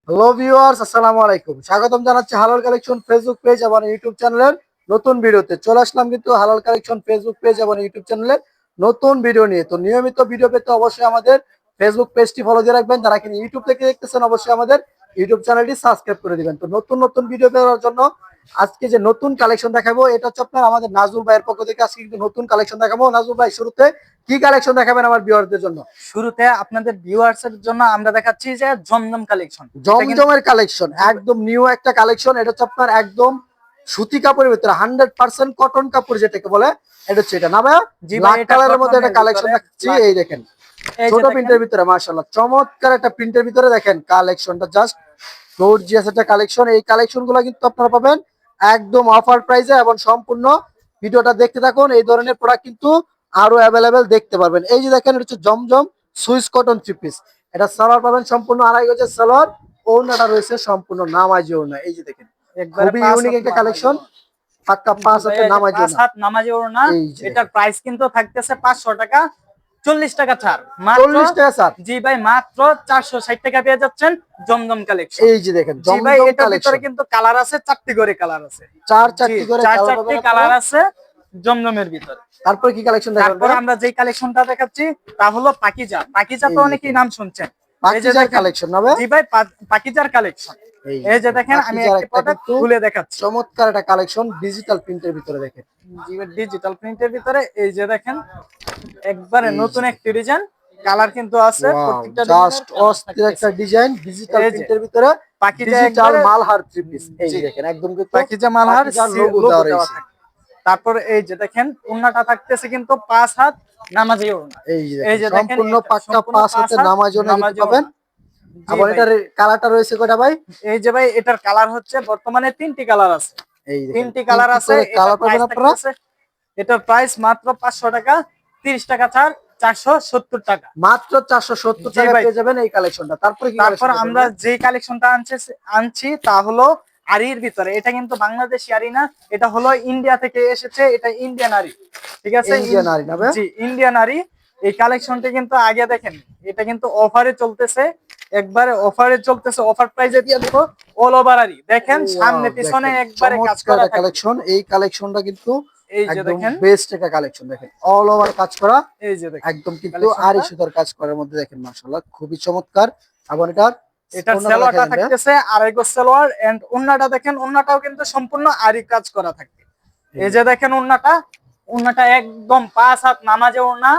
Hello viewers, আসসালামু আলাইকুম। স্বাগতম জানাচ্ছি হালাল কালেকশন ফেসবুক পেজ এবং ইউটিউব চ্যানেলের নতুন ভিডিওতে। চলে আসলাম কিন্তু হালাল কালেকশন ফেসবুক পেজ এবং ইউটিউব চ্যানেলের নতুন ভিডিও নিয়ে। তো নিয়মিত ভিডিও পেতে অবশ্যই আমাদের ফেসবুক পেজটি ফলো দিয়ে রাখবেন। যারা কিন্তু ইউটিউব থেকে দেখতেছেন অবশ্যই আমাদের ইউটিউব চ্যানেলটি সাবস্ক্রাইব করে দিবেন। তো নতুন নতুন ভিডিও পাওয়ার জন্য আজকে যে নতুন কালেকশন দেখাবো এটা হচ্ছে আপনার আমাদের নাজুল ভাইয়ের পক্ষ থেকে আজকে কিন্তু নতুন কালেকশন দেখাবো। নাজুল ভাই, শুরুতে কি কালেকশন দেখাবেন আমার ভিউয়ারদের জন্য? শুরুতে আপনাদের ভিউয়ার্স এর জন্য আমরা দেখাচ্ছি যে জমজম কালেকশন। জমজমের কালেকশন একদম নিউ একটা কালেকশন। এটা হচ্ছে আপনার একদম সুতি কাপড়ের ভিতরে 100% কটন কাপড় যেটাকে বলে, এটা হচ্ছে এটা না ভাইয়া? জি ভাই, ব্ল্যাক এটা কালারের মধ্যে কটনের একটা কালেকশন ভিতরে দেখাচ্ছি। এই দেখেন এই যে ছোট দেখেন, প্রিন্টের ভিতরে মাশাআল্লাহ চমৎকার একটা প্রিন্টের ভিতরে দেখেন কালেকশনটা জাস্ট গর্জিয়াস একটা কালেকশন। এই কালেকশন গুলো কিন্তু আপনারা পাবেন একদম অফার প্রাইসে এবং সম্পূর্ণ ভিডিওটা দেখতে থাকুন। এই ধরনের প্রোডাক্ট কিন্তু আরো অ্যাভেলেবেল দেখতে পারবেন। এই যে দেখেন এটা হচ্ছে জমজম সুইস কটন থ্রি পিস। এটা সালোয়ার পাবেন সম্পূর্ণ আড়াই গজের সালোয়ার, ওড়নাটা রয়েছে সম্পূর্ণ নামাজি ওড়না। এই যে দেখেন একবারে খুবই পাঁচ ইউনিক হাত একটা নামাজি কালেকশন, ওড়না। পাক্কা জি 5 ভাই, হাতের এই যে নামাজি পাঁচ ওড়না। হাত নামাজি ওড়না। এই যে এটার দেখেন প্রাইস কিন্তু থাকতেছে 500 টাকা, 40 টাকা ছাড় মাত্র। 40 টাকা স্যার। জি ভাই, মাত্র 460 টাকা পেয়ে যাচ্ছেন জমজম কালেকশন। এই যে দেখেন জি ভাই, জমজম এটার ভিতরে কালেকশন, কিন্তু কালার আছে, 4টি করে কালার আছে। জি, 4টি করে কালার চারটি পাবেন আপনারা। কালার আছে জমজমের ভিতরে। তারপর কি কালেকশন দেখাবেন তারপর ভাইয়া? আমরা যে কালেকশনটা দেখাচ্ছি তা হলো পাকিজা। পাকিজা এই তো যে অনেকেই দেখেন নাম শুনছেন। এই যে পাকিজার দেখেন, কালেকশন না ভাইয়া? জি ভাই, পাকিজার কালেকশন। এই এই যে দেখেন দেখেন, আমি পাকিজার একটি একটা প্রোডাক্ট কিন্তু খুলে দেখাচ্ছি। চমৎকার একটা কালেকশন ডিজিটাল প্রিন্টের ভিতরে দেখেন। জি ভাই, ডিজিটাল প্রিন্টের ভিতরে এই যে দেখেন, একবারে এই যে নতুন একটি দেখেন ডিজাইন। কালার কিন্তু আছে, ওয়াও, প্রত্যেকটা জাস্ট ডিজাইনের কালার অস্থির একটা থাকতেছে। ডিজাইন ডিজিটাল এই যে প্রিন্টের ভিতরে। পাকিজা ডিজিটাল একবারে, মালহার থ্রি পিস। এই জি, যে দেখেন একদম কিন্তু পাকিজা মালহার পাকিজার লোগো লোগো দেওয়া দেওয়া রয়েছে। থাকে। তারপর এই যে দেখেন ওন্নাটা থাকতেছে কিন্তু 5 হাত নামাজি ওড়না। এই যে এই দেখেন যে দেখেন, সম্পূর্ণ এটা পাক্কা সম্পূর্ণ 5 5 হাতের হাত নামাজ ওড়না কিন্তু নামাজি পাবেন। ওড়না। জি আবার ভাই, এটার কালারটা রয়েছে কয়টা ভাই? এই যে ভাই, এটার কালার হচ্ছে বর্তমানে 3টি কালার আছে। এই দেখেন 3টি কালার 3টি আছে। করে এটার কালার পাবেন প্রাইস আপনারা। থাকতেছে, এটার প্রাইস মাত্র 500 টাকা, 30 টাকা ছাড় 470 টাকা। মাত্র 470 জি টাকা ভাই, পেয়ে যাবেন এই কালেকশনটা। তারপরে কি তারপর কালেকশন দেখাবেন আমরা ভাই? যে কালেকশনটা আনছি তা হলো আরির ভিতরে। এটা কিন্তু বাংলাদেশি আরি না, এটা হলো ইন্ডিয়া থেকে এসেছে। এটা ইন্ডিয়ান আরি, ঠিক আছে? ইন্ডিয়ান আরি না ভাই? জি, ইন্ডিয়ান আরি। এই কালেকশনটা কিন্তু আগে দেখেন, এটা কিন্তু অফারে চলতেছে, একবারে অফারে চলতেছে। অফার প্রাইসে দিয়ে দেবো। অল ওভার আরি দেখেন, সামনে ওয়াও, পিছনে দেখেন একবারে কাজ চমৎকার করা একটা থাকবে। কালেকশন। এই কালেকশনটা কিন্তু এই যে একদম দেখেন, বেস্ট একটা কালেকশন। দেখেন অল ওভার কাজ করা, এই যে দেখেন একদম কিন্তু আড়ি কালেকশনটা। সুতার কাজ করার মধ্যে দেখেন মাশাআল্লাহ খুবই চমৎকার। এবং এটার এটার ওড়নাটা দেখা সালোয়ারটা যাবে। থাকতেছে আড়াই গজ সালোয়ার, এন্ড ওন্নাটা দেখেন, ওন্নাটাও কিন্তু সম্পূর্ণ আরি কাজ করা থাকবে। এই এই যে দেখেন দেখেন ওন্নাটা, ওন্নাটা একদম 5 হাত নামাজে ওন্না।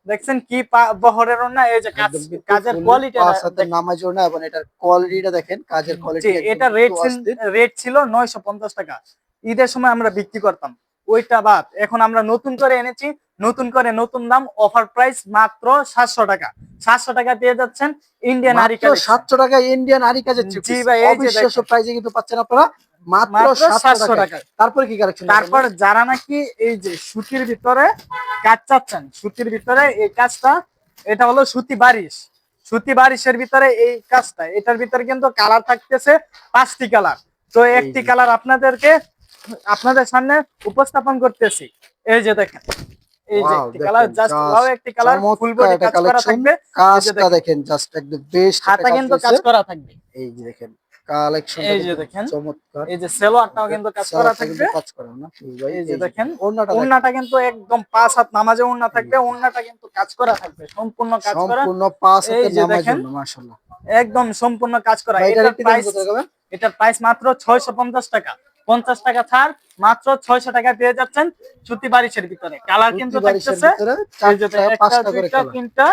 দেখছেন কি বহরের ওন্না। এই যে একদম কিন্তু কাজের ফুললি কোয়ালিটিটা 5 হাতের দেখেন। নামাজ ওড়না এবং এটার কোয়ালিটিটা দেখেন, কাজের জি, কোয়ালিটি একদম এটা কিন্তু অস্থির। রেট ছিল 950 টাকা। ঈদের সময় আমরা বিক্রি করতাম, ওইটা বাদ এখন আমরা নতুন করে এনেছি। নতুন করে নতুন দাম, অফার প্রাইস মাত্র 700 টাকা। 700 টাকা পেয়ে যাচ্ছেন ইন্ডিয়ান আরি মাত্র কালেকশন। 700 টাকায় ইন্ডিয়ান আরি কাজের থ্রি জি পিস ভাই, এই যে অবিশ্বাস্য দেখেন, প্রাইসে কিন্তু পাচ্ছেন আপনারা মাত্র মাত্র 700 700 টাকায়। টাকা। তারপরে কি কালেকশন দেখাবেন তারপর ভাই? যারা নাকি এই যে সুতির ভিতরে কাজ চাচ্ছেন, সুতির ভিতরে এই কাজটা, এটা হলো সুতি বারিশ। সুতি বারিশের ভিতরে এই কাজটা, এটার ভিতরে কিন্তু কালার থাকতেছে 5টি কালার। তো এই একটি যে কালার আপনাদের সামনে উপস্থাপন করতেছি। এই যে দেখেন, এই যে ওয়াও, একটি কালার, দেখেন জাস্ট ওয়াও, জাস্ট একটি কালার ফুল চমৎকার বডি একটা কাজ করা কালেকশন। থাকবে। এই যে কাজটা দেখেন, দেখেন জাস্ট একদম বেস্ট একটা হাতা কাজ কিন্তু রয়েছে। কাজ করা থাকবে। এই যে দেখেন কালেকশনটা এই যে কিন্তু দেখেন, চমৎকার। এই যে সেলোয়ারটাও কিন্তু কাজ করা সালোয়ারটা কিন্তু থাকবে। কাজ করা না ভাই? এই যে এই যে দেখেন, দেখেন ওড়নাটা দেখেন ওন্নাটা কিন্তু একদম 5 হাত নামাজে ওন্না এই থাকবে। যে ওন্নাটা কিন্তু কাজ করা থাকবে, সম্পূর্ণ কাজ করা। সম্পূর্ণ 5 এই হাতের যে নামাজ দেখেন, ওড়না মাশাআল্লাহ। একদম সম্পূর্ণ কাজ করা। ভাই এটার একটু দাম কত টাকা? এটার প্রাইস মাত্র 650 টাকা। 50 টাকা ছাড়, মাত্র 600 টাকা পেয়ে যাচ্ছেন সুতি বারিশের ভিতরে। কালার সুতি কিন্তু বারিশের থাকতেছে ভিতরে এই যে 4টা একটা, 5টা করে দুইটা, কালার। তিনটা,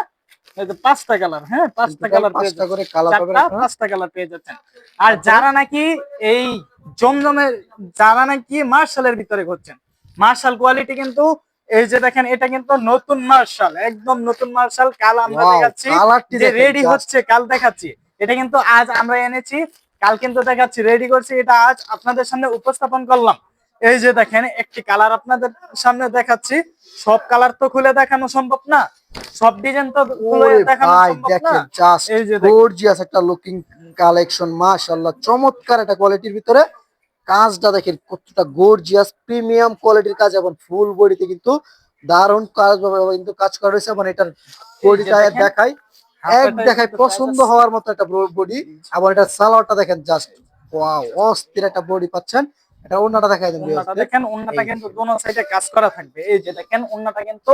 এই যে 5টা কালার। হ্যাঁ, ইন 5টা টোটাল কালার পেয়ে 5টা যাচ্ছেন। করে কালার পাবেন 4টা, আপনারা। 5টা কালার পেয়ে যাচ্ছেন। আর তারপরে যারা নাকি এই জমজমের, যারা নাকি মার্শালের ভিতরে করছেন, মার্শাল কোয়ালিটি কিন্তু এই যে দেখেন, এটা কিন্তু নতুন মার্শাল, একদম নতুন মার্শাল। কাল আমরা ওয়াও, দেখাচ্ছি কালারটি যে দেখেন রেডি জাস্ট। হচ্ছে, কাল দেখাচ্ছি। এটা কিন্তু আজ আমরা এনেছি, কাল কিন্তু দেখাচ্ছি, রেডি করছি। এটা আজ আপনাদের সামনে উপস্থাপন করলাম। এই যে দেখেন, একটি কালার আপনাদের সামনে দেখাচ্ছি। সব কালার তো খুলে দেখানো সম্ভব না, সব ডিজাইন তো খুলে ওরে দেখানো ভাই সম্ভব না। দেখেন জাস্ট এই যে দেখেন, গর্জিয়াস একটা লুকিং কালেকশন মাশাআল্লাহ। চমৎকার একটা কোয়ালিটির ভিতরে কাজটা দেখেন কতটা গর্জিয়াস প্রিমিয়াম কোয়ালিটির কাজ এবং ফুল বডিতে কিন্তু দারুণ কাজ কিন্তু কাজ করা রয়েছে। এবং এটার এই যে বডিটা দেখেন, দেখাই এক দেখায় পছন্দ হওয়ার মতো একটা বডি। আবার এটা সালোয়ারটা দেখেন, জাস্ট ওয়াও, অস্থির একটা বডি পাচ্ছেন। এটা ওন্নাটা দেখাই দেন ভিউয়ার্স। ওন্নাটা দেখেন, ওন্নাটা কিন্তু দোনো সাইডে কাজ করা থাকবে। এই যে দেখেন ওন্নাটা কিন্তু,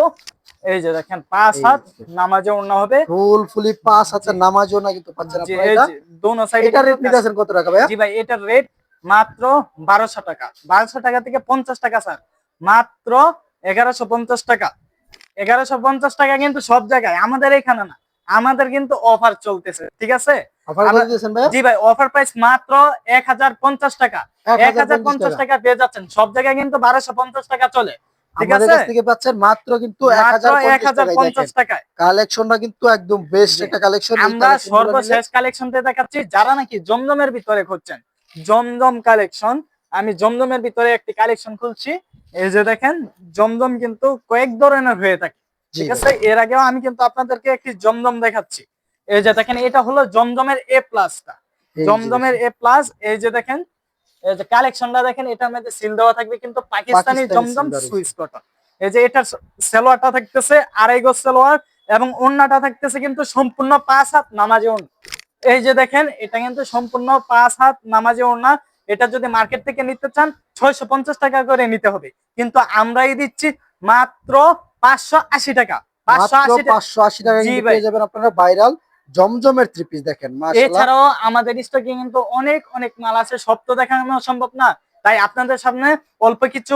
এই যে দেখেন 5 হাত নামাজে ওন্না হবে। ফুলফুলি 5 হাতের নামাজও না কিন্তু পাচ্ছেন জি, আপনারা এই এটা। যে দোনো সাইডে এটা রেট নিতেছেন কত টাকা ভাইয়া? জি ভাই, এটার রেট মাত্র 1200 টাকা। 1200 টাকা থেকে 50 টাকা স্যার, মাত্র 1150 টাকা। 1150 টাকা কিন্তু সব জায়গায়, আমাদের এখানে না, আমাদের কিন্তু অফার চলতেছে, ঠিক আছে? অফার করে দিয়েছেন ভাইয়া? জি ভাই, অফার প্রাইস মাত্র 1050 টাকা। 1050 টাকা পেয়ে যাচ্ছেন। সব জায়গায় কিন্তু 1250 টাকা চলে, ঠিক আমাদের আছে? কাছ থেকে পাচ্ছেন মাত্র কিন্তু মাত্র 1050 টাকায়। কালেকশনটা কিন্তু একদম বেস্ট জি। একটা কালেকশন। আমরা সর্বশেষ কালেকশনটা দেখাচ্ছি, যারা নাকি জমজমের ভিতরে খুঁজছেন, জমজম কালেকশন। আমি জমজমের ভিতরে একটি কালেকশন খুলছি। এই যে দেখেন, জমজম কিন্তু কয়েক ধরনের হয়ে থাকে, ঠিক আছে? এর আগেও আমি কিন্তু আপনাদেরকে একটি জমজম দেখাচ্ছি। এই যে দেখেন, এটা হলো জমজমের এ প্লাসটা, জমজমের এ প্লাস। এই যে দেখেন, এই যে কালেকশনটা দেখেন, এটার মধ্যে সিল দেওয়া থাকবে কিন্তু পাকিস্তানি জমজম সুইস কটন। এই যে এটার সালোয়ারটা থাকতেছে 2.5 গজ সালোয়ার, এবং ওন্নাটা থাকতেছে কিন্তু সম্পূর্ণ 5 হাত নামাজে ওন্না। এই যে দেখেন, এটা কিন্তু সম্পূর্ণ 5 হাত নামাজে ওন্না। এটা যদি মার্কেট থেকে নিতে চান 650 টাকা করে নিতে হবে, কিন্তু আমরাই দিচ্ছি মাত্র 580 টাকা। 580 টাকা জি কিন্তু ভাই। পেয়ে যাবেন আপনারা ভাইরাল জমজমের থ্রি পিস। দেখেন মাশাআল্লাহ। এছাড়াও আমাদের স্টকে কিন্তু অনেক অনেক মাল আছে, সব তো দেখানো সম্ভব না, তাই আপনাদের সামনে অল্প কিছু